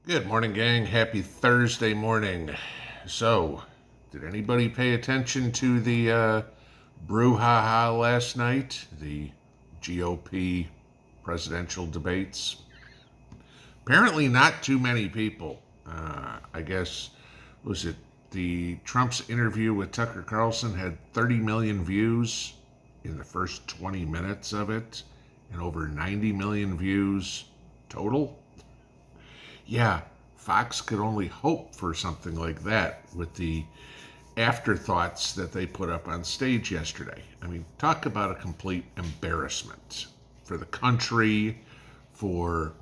Good morning, gang. Happy Thursday morning. So, did anybody pay attention to the brouhaha last night? The GOP presidential debates? Apparently, not too many people. I guess, was it the Trump's interview with Tucker Carlson had 30 million views in the first 20 minutes of it, and over 90 million views total? Yeah, Fox could only hope for something like that with the afterthoughts that they put up on stage yesterday. I mean, talk about a complete embarrassment for the country, for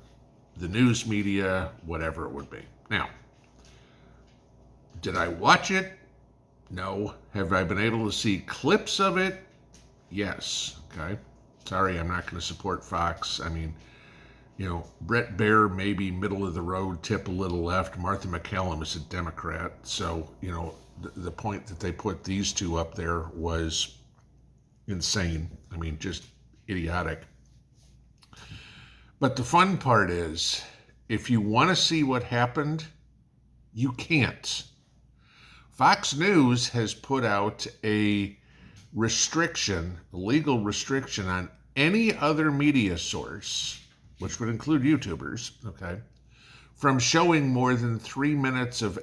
the news media, whatever it would be. Now, did I watch it? No. Have I been able to see clips of it? Yes. Okay. Sorry, I'm not going to support Fox. I mean, Brett Baer maybe middle of the road, tip a little left. Martha McCallum is a Democrat. So, the point that they put these two up there was insane. I mean, just idiotic. But the fun part is, if you want to see what happened, you can't. Fox News has put out a legal restriction on any other media source, which would include YouTubers, okay, from showing more than 3 minutes of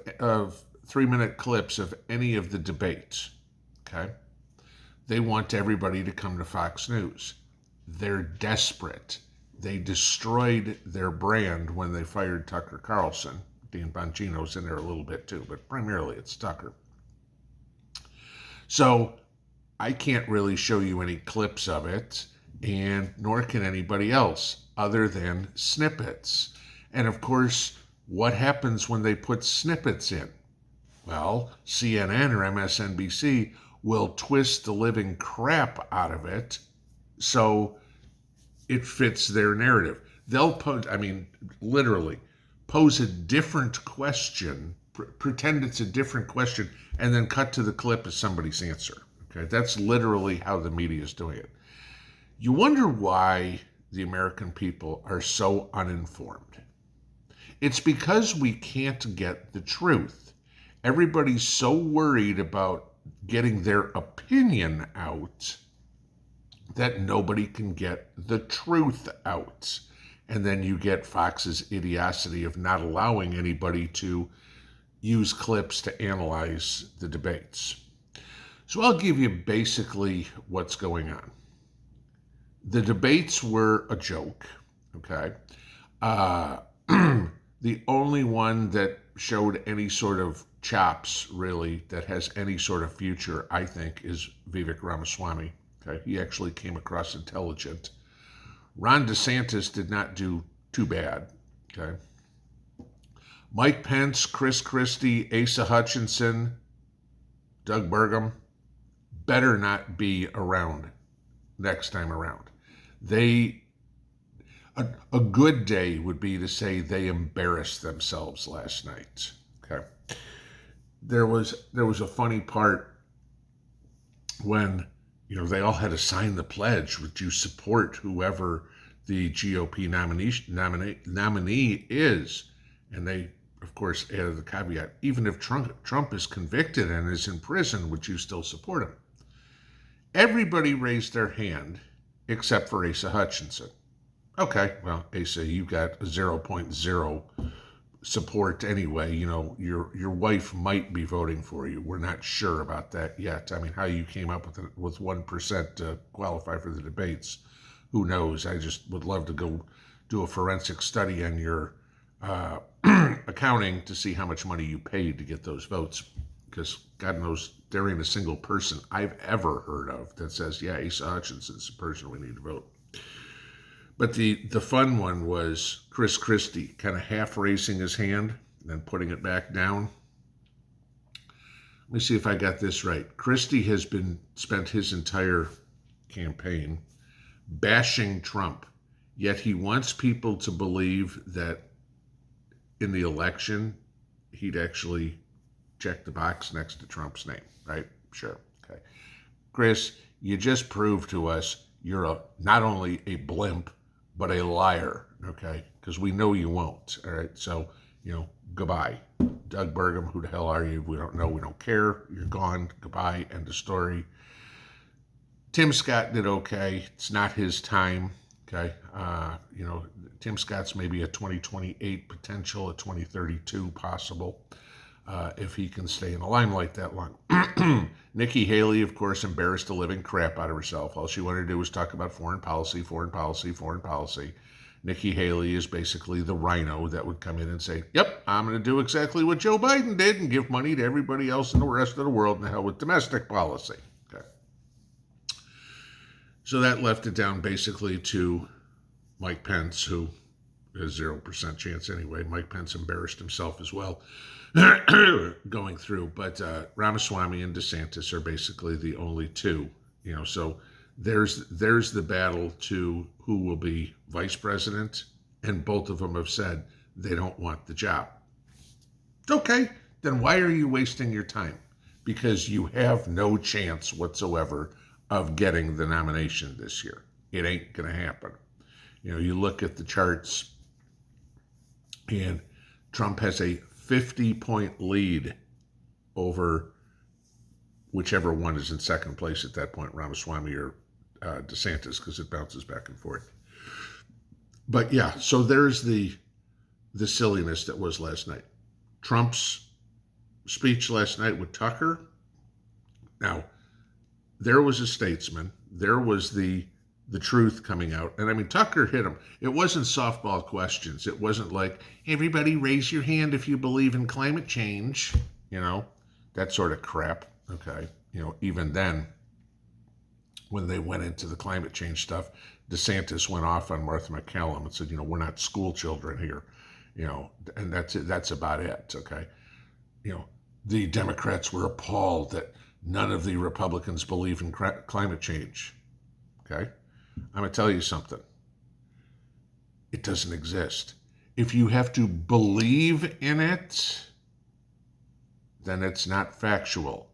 3-minute clips of any of the debates, okay? They want everybody to come to Fox News. They're desperate. They destroyed their brand when they fired Tucker Carlson. Dean Bongino's in there a little bit too, but primarily it's Tucker. So I can't really show you any clips of it, and nor can anybody else, other than snippets. And of course, what happens when they put snippets in? Well, CNN or MSNBC will twist the living crap out of it so it fits their narrative. They'll literally pose a different question, pretend it's a different question, and then cut to the clip as somebody's answer. Okay, that's literally how the media is doing it. You wonder why the American people are so uninformed. It's because we can't get the truth. Everybody's so worried about getting their opinion out that nobody can get the truth out. And then you get Fox's idiocy of not allowing anybody to use clips to analyze the debates. So I'll give you basically what's going on. The debates were a joke, okay? The only one that showed any sort of chops, really, that has any sort of future, I think, is Vivek Ramaswamy. Okay, he actually came across intelligent. Ron DeSantis did not do too bad. Okay, Mike Pence, Chris Christie, Asa Hutchinson, Doug Burgum better not be around next time around. A good day would be to say they embarrassed themselves last night. Okay, there was a funny part when they all had to sign the pledge. Would you support whoever the GOP nominee is? And they, of course, added the caveat: even if Trump is convicted and is in prison, would you still support him? Everybody raised their hand except for Asa Hutchinson. Okay, well, Asa, you got a 0.0 support anyway. Your wife might be voting for you. We're not sure about that yet. I mean, how you came up with 1% to qualify for the debates, who knows? I just would love to go do a forensic study on your accounting to see how much money you paid to get those votes, because God knows there ain't a single person I've ever heard of that says, yeah, Asa Hutchinson's the person we need to vote. But the fun one was Chris Christie kind of half raising his hand and then putting it back down. Let me see if I got this right. Christie has spent his entire campaign bashing Trump, yet he wants people to believe that in the election, he'd actually check the box next to Trump's name, right? Sure. Okay. Chris, you just proved to us you're not only a blimp, but a liar, okay? Because we know you won't, all right? So Goodbye. Doug Burgum, who the hell are you? We don't know. We don't care. You're gone. Goodbye. End of story. Tim Scott did okay. It's not his time. Okay. Tim Scott's maybe a 2028 potential, a 2032 possible, if he can stay in the limelight that long. Nikki Haley, of course, embarrassed the living crap out of herself. All she wanted to do was talk about foreign policy, foreign policy, foreign policy. Nikki Haley is basically the rhino that would come in and say, yep, I'm going to do exactly what Joe Biden did and give money to everybody else in the rest of the world and the hell with domestic policy. Okay. So that left it down basically to Mike Pence, who has 0% chance anyway. Mike Pence embarrassed himself as well going through. But Ramaswamy and DeSantis are basically the only two. So there's the battle to who will be vice president, and both of them have said they don't want the job. Okay, then why are you wasting your time? Because you have no chance whatsoever of getting the nomination this year. It ain't going to happen. You look at the charts, and Trump has a 50-point lead over whichever one is in second place at that point, Ramaswamy or DeSantis, because it bounces back and forth. But yeah, so there's the silliness that was last night. Trump's speech last night with Tucker. Now, there was a statesman. There was the truth coming out. And I mean, Tucker hit him. It wasn't softball questions. It wasn't like, everybody raise your hand if you believe in climate change, that sort of crap. Okay. Even then, when they went into the climate change stuff, DeSantis went off on Martha McCallum and said, we're not school children here, and that's it. That's about it. Okay. The Democrats were appalled that none of the Republicans believe in climate change. Okay. I'm going to tell you something. It doesn't exist. If you have to believe in it, then it's not factual.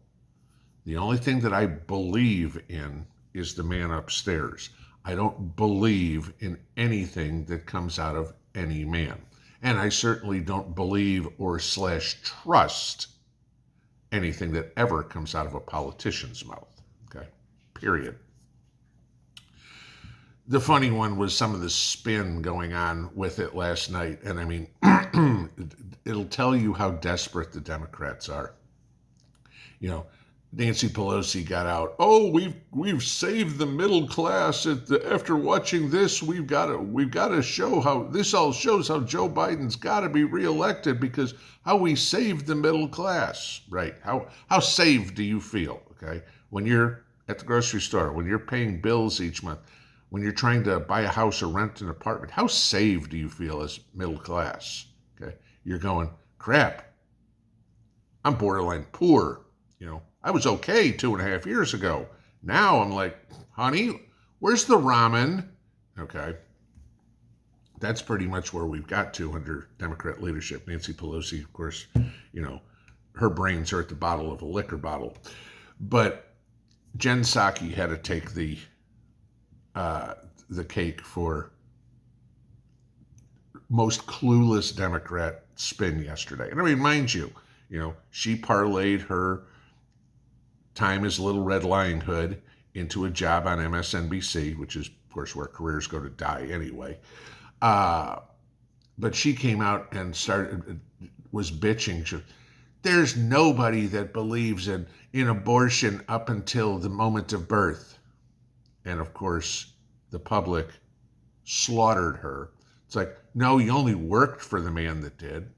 The only thing that I believe in is the man upstairs. I don't believe in anything that comes out of any man. And I certainly don't believe or /trust anything that ever comes out of a politician's mouth. Okay, period. The funny one was some of the spin going on with it last night. And I mean, it'll tell you how desperate the Democrats are. Nancy Pelosi got out. Oh, we've saved the middle class. After watching this, we've got to show how this all shows how Joe Biden's got to be reelected because how we saved the middle class, right? How saved do you feel? Okay, when you're at the grocery store, when you're paying bills each month, when you're trying to buy a house or rent an apartment, how saved do you feel as middle class? Okay, you're going, crap. I'm borderline poor. I was okay 2.5 years ago. Now I'm like, honey, where's the ramen? Okay. That's pretty much where we've got to under Democrat leadership. Nancy Pelosi, of course, her brains are at the bottom of a liquor bottle. But Jen Psaki had to take the cake for most clueless Democrat spin yesterday. And I mean, mind you, she parlayed her time as Little Red Riding Hood into a job on MSNBC, which is, of course, where careers go to die anyway. But she came out and was bitching. There's nobody that believes in abortion up until the moment of birth. And, of course, the public slaughtered her. It's like, no, you only worked for the man that did.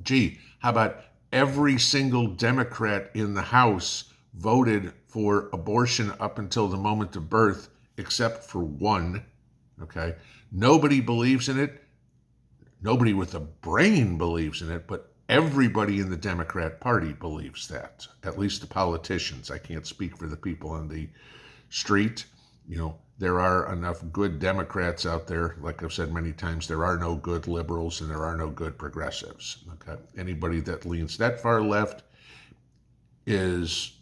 Gee, how about every single Democrat in the House voted for abortion up until the moment of birth, except for one, okay? Nobody believes in it. Nobody with a brain believes in it, but everybody in the Democrat Party believes that, at least the politicians. I can't speak for the people on the street. There are enough good Democrats out there. Like I've said many times, there are no good liberals and there are no good progressives. Okay, anybody that leans that far left is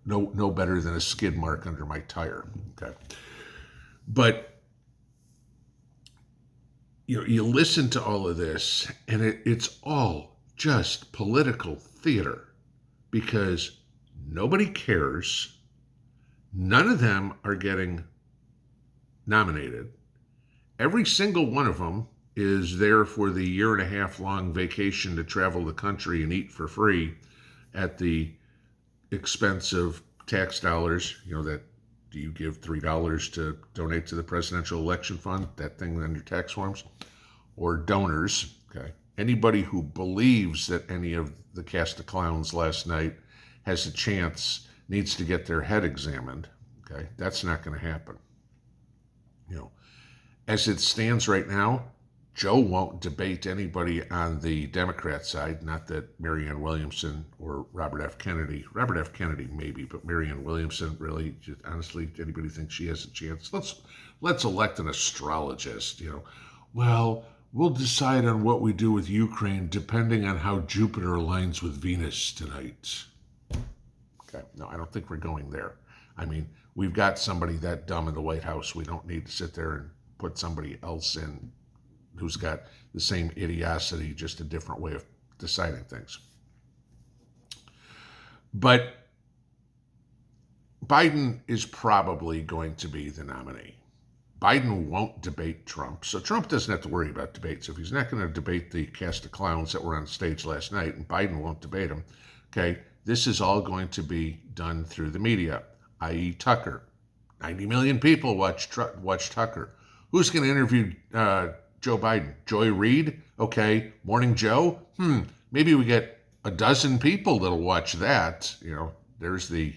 no better than a skid mark under my tire. Okay, but you listen to all of this, and it's all just political theater because nobody cares. None of them are getting nominated. Every single one of them is there for the year and a half long vacation to travel the country and eat for free at the expense of tax dollars. That do you give $3 to donate to the presidential election fund, that thing on your tax forms, or donors. Okay, anybody who believes that any of the cast of clowns last night has a chance needs to get their head examined. Okay, that's not going to happen. As it stands right now, Joe won't debate anybody on the Democrat side. Not that Marianne Williamson or Robert F. Kennedy maybe, but Marianne Williamson, really, honestly, anybody thinks she has a chance? Let's elect an astrologist. Well, we'll decide on what we do with Ukraine depending on how Jupiter aligns with Venus tonight. Okay, no, I don't think we're going there. I mean, we've got somebody that dumb in the White House. We don't need to sit there and put somebody else in who's got the same idiocy, just a different way of deciding things. But Biden is probably going to be the nominee. Biden won't debate Trump, so Trump doesn't have to worry about debates. If he's not going to debate the cast of clowns that were on stage last night, and Biden won't debate him, okay, this is all going to be done through the media, i.e. Tucker. 90 million people watch Tucker. Who's going to interview Joe Biden? Joy Reid? Okay. Morning Joe? Maybe we get a dozen people that'll watch that. There's the,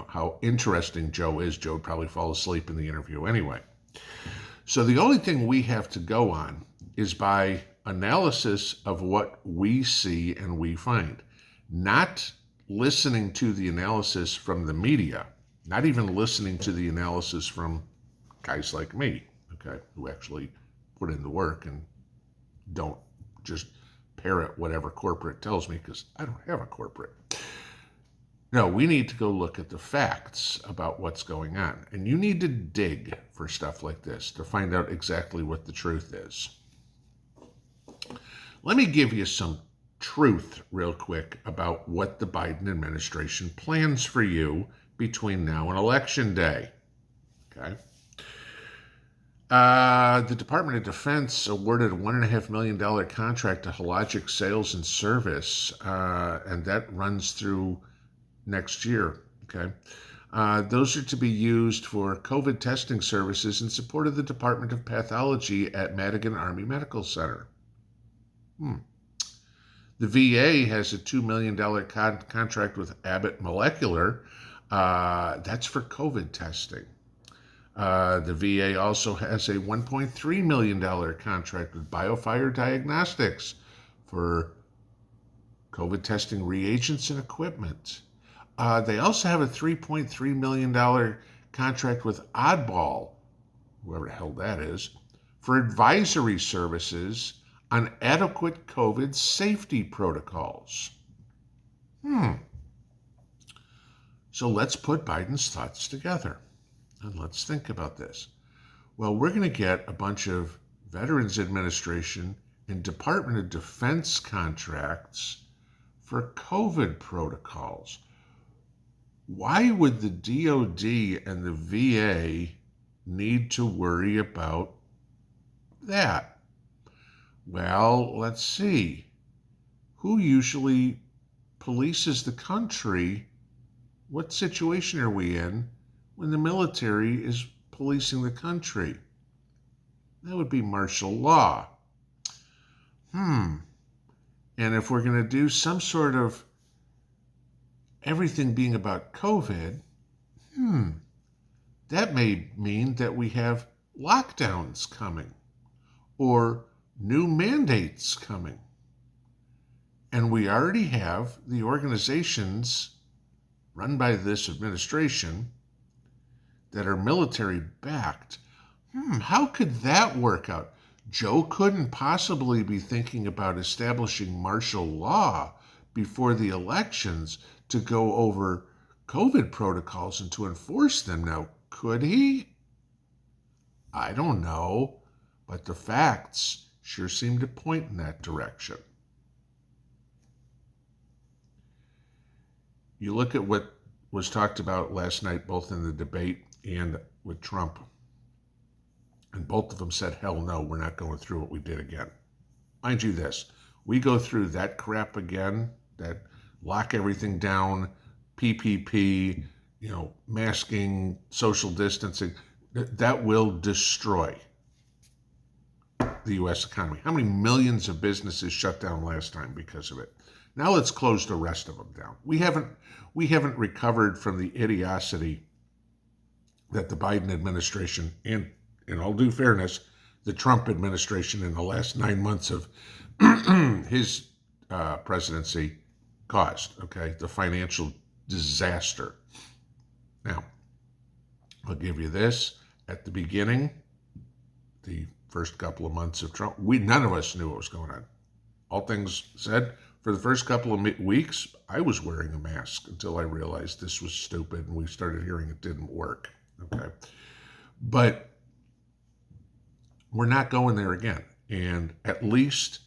how interesting Joe is. Joe would probably fall asleep in the interview anyway. So the only thing we have to go on is by analysis of what we see and we find. Not listening to the analysis from the media, not even listening to the analysis from guys like me. Okay, who actually put in the work and don't just parrot whatever corporate tells me, because I don't have a corporate. No, we need to go look at the facts about what's going on. And you need to dig for stuff like this to find out exactly what the truth is. Let me give you some truth real quick about what the Biden administration plans for you between now and Election Day. Okay. The Department of Defense awarded a $1.5 million contract to Hologic Sales and Service, and that runs through next year. Okay, those are to be used for COVID testing services in support of the Department of Pathology at Madigan Army Medical Center. The VA has a $2 million contract with Abbott Molecular. That's for COVID testing. The VA also has a $1.3 million contract with BioFire Diagnostics for COVID testing reagents and equipment. They also have a $3.3 million contract with Oddball, whoever the hell that is, for advisory services on adequate COVID safety protocols. So let's put Biden's thoughts together. And let's think about this. Well, we're going to get a bunch of Veterans Administration and Department of Defense contracts for COVID protocols. Why would the DOD and the VA need to worry about that? Well, let's see. Who usually polices the country? What situation are we in when the military is policing the country? That would be martial law. And if we're going to do some sort of everything being about COVID, that may mean that we have lockdowns coming or new mandates coming. And we already have the organizations run by this administration that are military backed. How could that work out? Joe couldn't possibly be thinking about establishing martial law before the elections to go over COVID protocols and to enforce them now, could he? I don't know. but the facts sure seem to point in that direction. You look at what was talked about last night, both in the debate and with Trump, and both of them said, hell no, we're not going through what we did again. Mind you this, we go through that crap again, that lock everything down, PPP, masking, social distancing, that will destroy the U.S. economy. How many millions of businesses shut down last time because of it? Now let's close the rest of them down. We haven't recovered from the idiocy that the Biden administration, and in all due fairness, the Trump administration in the last 9 months of his presidency caused, okay? The financial disaster. Now, I'll give you this. At the beginning, the first couple of months of Trump, none of us knew what was going on. All things said, for the first couple of weeks, I was wearing a mask until I realized this was stupid and we started hearing it didn't work, okay? But we're not going there again. And at least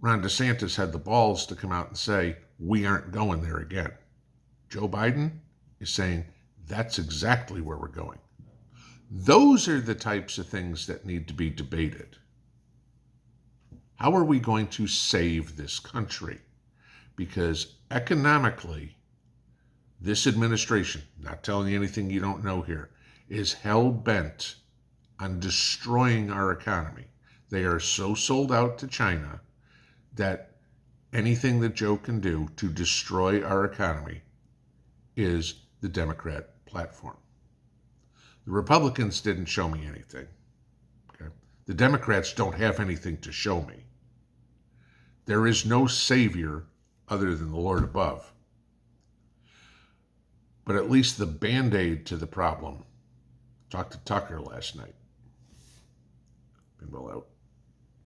Ron DeSantis had the balls to come out and say, we aren't going there again. Joe Biden is saying, that's exactly where we're going. Those are the types of things that need to be debated. How are we going to save this country? Because economically, this administration, not telling you anything you don't know here, is hell-bent on destroying our economy. They are so sold out to China that anything that Joe can do to destroy our economy is the Democrat platform. The Republicans didn't show me anything. Okay? The Democrats don't have anything to show me. There is no savior other than the Lord above. But at least the Band-Aid to the problem. Talked to Tucker last night. Pinball out.